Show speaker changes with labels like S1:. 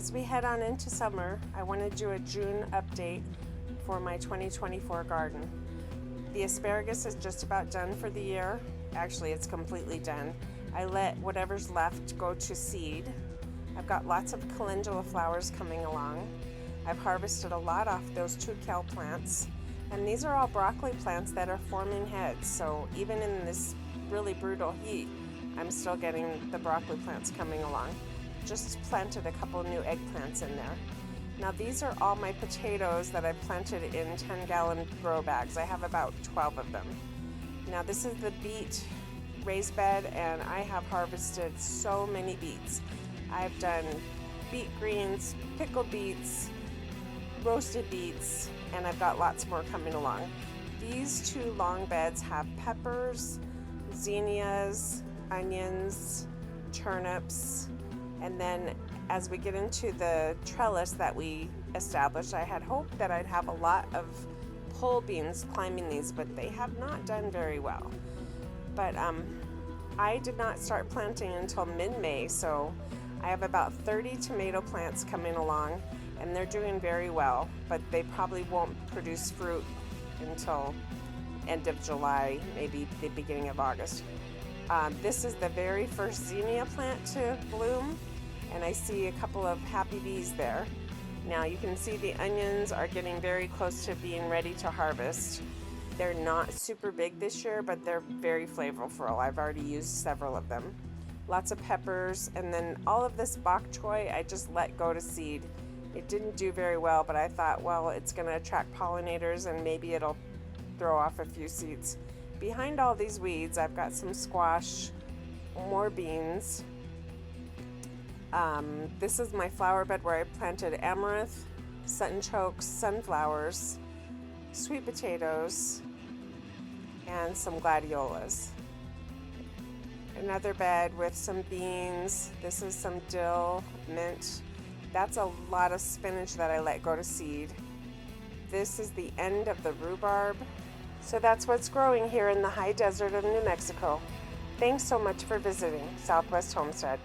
S1: As we head on into summer, I want to do a June update for my 2024 garden. The asparagus is just about done for the year. Actually, it's completely done. I let whatever's left go to seed. I've got lots of calendula flowers coming along. I've harvested a lot off those 2 kale plants. And these are all broccoli plants that are forming heads. So even in this really brutal heat, I'm still getting the broccoli plants coming along. Just planted a couple new eggplants in there. Now these are all my potatoes that I planted in 10-gallon grow bags. I have about 12 of them. Now this is the beet raised bed, and I have harvested so many beets. I've done beet greens, pickled beets, roasted beets, and I've got lots more coming along. These 2 long beds have peppers, zinnias, onions, turnips, and then as we get into the trellis that we established, I had hoped that I'd have a lot of pole beans climbing these, but they have not done very well. But I did not start planting until mid-May, so I have about 30 tomato plants coming along, and they're doing very well, but they probably won't produce fruit until end of July, maybe the beginning of August. This is the very first zinnia plant to bloom, and I see a couple of happy bees there. Now you can see the onions are getting very close to being ready to harvest. They're not super big this year, but they're very flavorful. I've already used several of them. Lots of peppers, and then all of this bok choy I just let go to seed. It didn't do very well, but I thought, well, it's going to attract pollinators and maybe it'll throw off a few seeds. Behind all these weeds, I've got some squash, more beans. This is my flower bed where I planted amaranth, sunchokes, sunflowers, sweet potatoes, and some gladiolas. Another bed with some beans. This is some dill, mint. That's a lot of spinach that I let go to seed. This is the end of the rhubarb. So that's what's growing here in the high desert of New Mexico. Thanks so much for visiting Southwest Homestead.